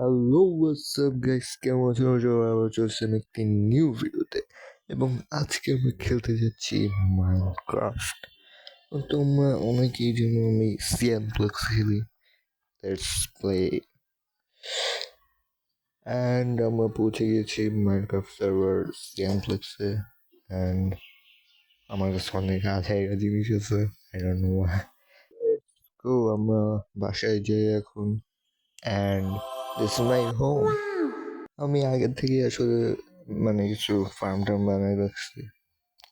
Hello WhatsApp guys, কেমন আছো? আবার চলছে আমি একটি নিউ ভিডিওতে এবং আজকে আমি খেলতে যাচ্ছি মাইনক্রাফট। তোমরা অনেকেই জন্য আমি সিএমপ্লেক্স খেলি, লেটস প্লে। অ্যান্ড আমরা পৌঁছে গেছি মাইনক্রাফট সার্ভার সিএমপ্লেক্সে। অ্যান্ড আমার কাছে অনেক আধা জিনিস আছে, আই ডোন্ট নো ওয়াই। তো আমরা বাসায় যাই এখন। And this is my home. আমি আগের থেকে আসলে কিছু ফার্ম টার্ম বানাই রাখছি,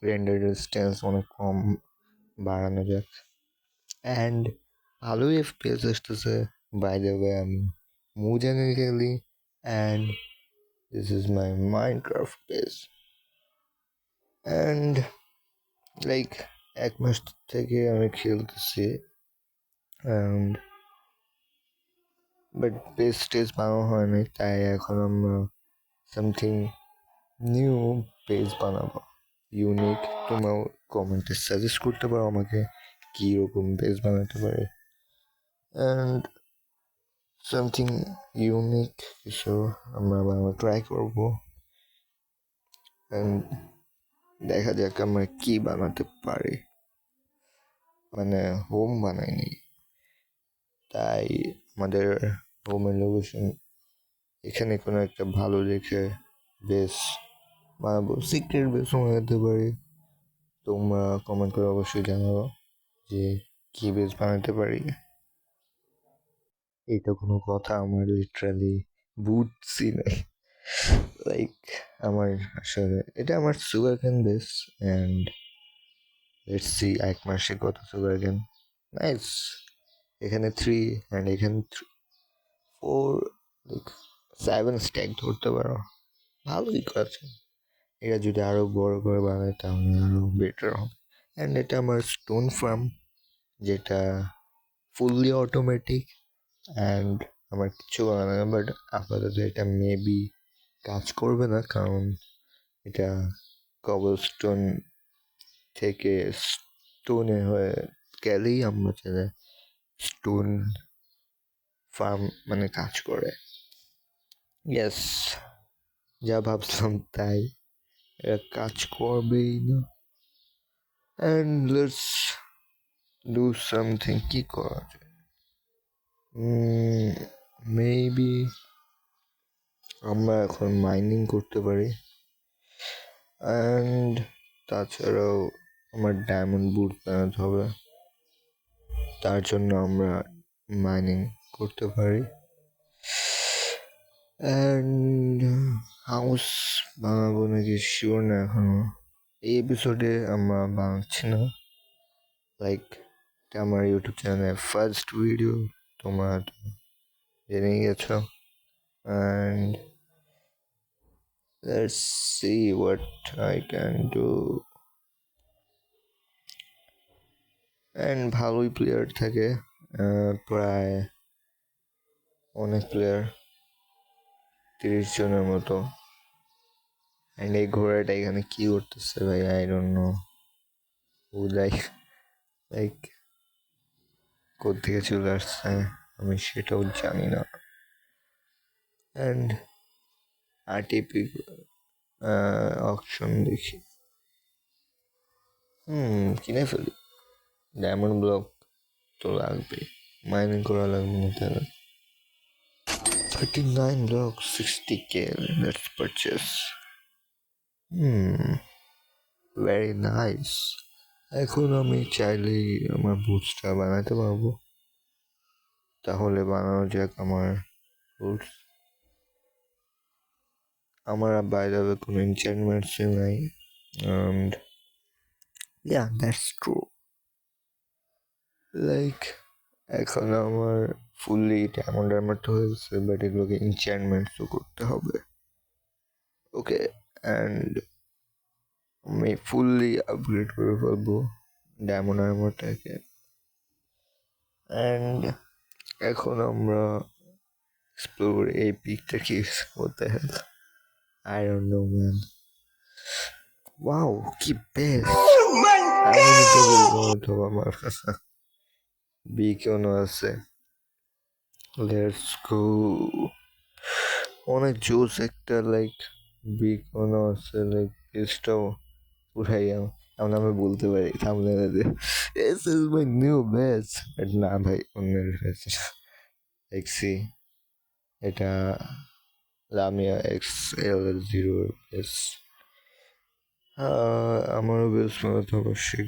রেন্ডার ডিস্টেন্স অনেক কম বাড়ানো যাক। অ্যান্ড ভালোই এফপিএস আসতেছে। বাই দ্য ওয়ে আমি মুজানে খেলি। And this is my Minecraft base. And like 1 মাস থেকে আমি খেলতেছি। অ্যান্ড বাট বেস টেস বানানো হয়নি, তাই এখন আমরা সামথিং নিউ পেজ বানাবো, ইউনিক। তোমরা কমেন্টে সাজেস্ট করতে পারো আমাকে কীরকম পেজ বানাতে পারে। অ্যান্ড সামথিং ইউনিক কিছু আমরা বানানো ট্রাই করবো। অ্যান্ড দেখা যাক আমরা কি বানাতে পারি। হোম বানাইনি, তাই আমাদের হোমের লোকেশন এখানে কোনো একটা ভালো দেখে বেশ বানাবো। সিক্রেট বেসও বানাতে পারি। তোমরা কমেন্ট করে অবশ্যই জানাবো যে কি বেস বানাতে পারি। এটা কোনো কথা? আমার লিটারালি বুঝছি নাই। লাইক আমার আসলে এটা আমার sugar cane base. And let's see 1 মাসে কত সুগার ক্যান। নাইস। এখানে 3 অ্যান্ড এখানে 4, লাইক 7 স্ট্যাক ধরতে পারো। ভালোই কাছে। এটা যদি আরো বড় করে বানায় তাহলে আরো বেটার হবে। অ্যান্ড এটা আমার স্টোন ফার্ম, যেটা ফুললি অটোমেটিক। অ্যান্ড আমার কিছু বানানো, বাট আপাতত এটা মেবি কাজ করবে না, কারণ এটা কবল স্টোন থেকে স্টোনে হয়ে গেলেই আমরা চাইলে স্টোন ফার্ম কাজ করে। ইয়েস, যা ভাবছিলাম তাই, এটা কাজ করবেই না। And let's do something. কি করা যায়? মেবি আমরা এখন মাইনিং করতে পারি। অ্যান্ড তাছাড়াও আমার ডায়মন্ড বুট বানাতে হবে, তার জন্য আমরা মাইনিং করতে পারি। অ্যান্ড হাউস বানাবো নাকি শিওর না এখনো। এই এপিসোডে আমরা বানাচ্ছি না, লাইক এটা আমার ইউটিউব চ্যানেলের ফার্স্ট ভিডিও, তোমরা তো জেনেই গেছো। And let's see what I can do. And ভালোই প্লেয়ার থাকে, প্রায় অনেক প্লেয়ার, 30 জনের মতো। অ্যান্ড এই ঘোড়াটা এখানে কি করতেছে ভাই? I don't know who, like কোত্থেকে চলে আসছে আমি সেটাও জানি না। অ্যান্ড আরটিপি অপশন দেখি, কিনে ফেলি। ডায়মন্ড ব্লক তো লাগবে, মাইনিং করা লাগবে না তাহলে। 39 block, 60K, let's purchase. Very nice. এখন আমি চাইলেই আমার বুটসটা বানাতে পারবো। তাহলে বানানো যাক আমার বুটস। আমার বাইরে কোনো এনচেন্টমেন্টস নাই। And yeah, that's true. Like এখন আমার ফুললি ডায়মন্ড তো হয়ে গেছে, বাট এগুলোকে এনচ্যান্টমেন্টসও করতে হবে। ওকে, অ্যান্ড আমি ফুললি আপগ্রেড করে ফেলবো ডায়মন্ড আর্মারটাকে। অ্যান্ড এখন আমরা এক্সপ্লোর এই পিকটা কি হতে হয়, I don't know man. Wow, কি বেস্ট! আমি তো বলবো হয়তো আমার কাছে বিকেও আছে। Let's go. অনেক জোস একটা লাইক বিকনও আছে লাইক পেজটাও পুরাই এমন আমি বলতে পারি থামনেলে this is my new base, but না ভাই অন্যের হয়েছে দেখছি এটা লামিয়া XL0 বেস। আমারও বেস মতো অবশ্যই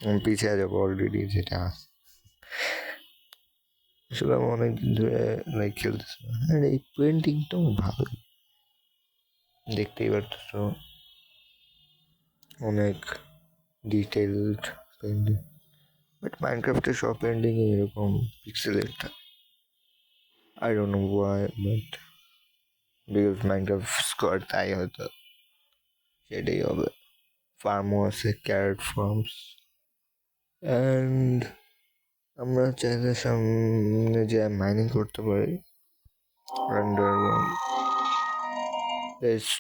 আমি পিছিয়ে যাবো অলরেডি যেটা আছে। আসলে আমি অনেকদিন ধরে লাইক খেলতেছি না, আর এই পেন্টিংটাও ভালোই দেখতেই পারতেছো, অনেক ডিটেইলড পেন্টিং। বাট মাইনক্রাফটের সব পেন্টিং এরকম পিক্সেলের থাকে। I don't know Y, but because Minecraft squad তাই হয়তো সেটাই হবে। ফার্মও আছে, ক্যারেট ফার্মস। অ্যান্ড আমরা চাইলে সামনে যে মাইনিং করতে পারি আন্ডারগ্রাউন্ড।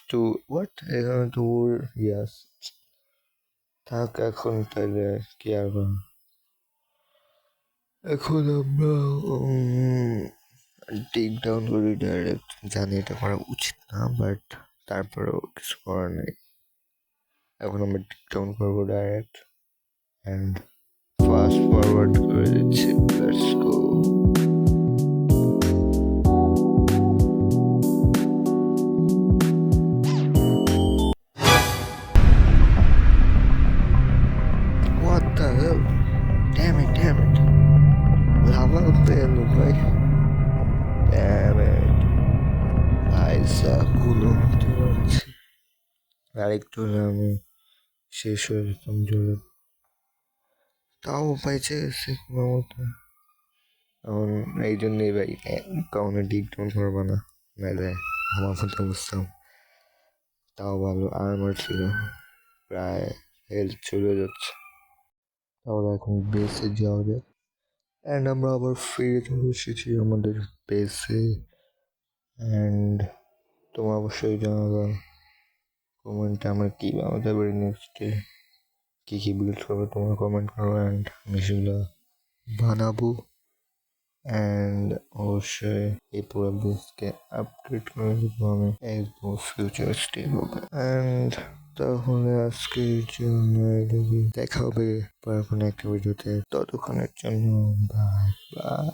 টু হোয়াট এখানে টুর ইয়াস থাক এখন, তাহলে কি আর করা। এখন আমরা টেক ডাউন করি ডাইরেক্ট। জানি এটা করা উচিত না, বাট তারপরেও কিছু করার নেই। এখন আমরা টেক ডাউন করবো ডাইরেক্ট অ্যান্ড ফাস্ট ফরওয়ার্ড করে দিচ্ছি। Let's go. What the hell? Damn it. Lava পেলো ভাই। Damn it. আইসা কুলো হতে পারছি। আরেকটু হলে আমি শেষ হয়ে যেতাম জোরে। তাও পাইছে গেছে কোনো মতো। এখন এই জন্যই ভাই কাউনে ডিক ডাউন করবো না, নাহলে আমার মতো বুঝতাম। তাও ভালো আর্মার ছিল, প্রায় হেলথ চলে যাচ্ছে। তাহলে এখন বেসে যাওয়া যায় অ্যান্ড আমরা আবার ফিরে চলে এসেছি আমাদের বেসে। অ্যান্ড তোমরা অবশ্যই জানাবা কমেন্টে আমরা কী বানাতে পারি নেক্সটে, কী বিল্ড করবে তোমরা কমেন্ট করো অ্যান্ড আমি সেগুলো বানাবো। অ্যান্ড অবশ্যই এই পুরো বেসকে আপডেট করে দেবো আমি একদম ফিউচারিস্টিক হবে। অ্যান্ড তাহলে আজকের জন্য দেখা হবে পরে কোনো একটা ভিডিওতে, ততক্ষণের জন্য বাই বাই।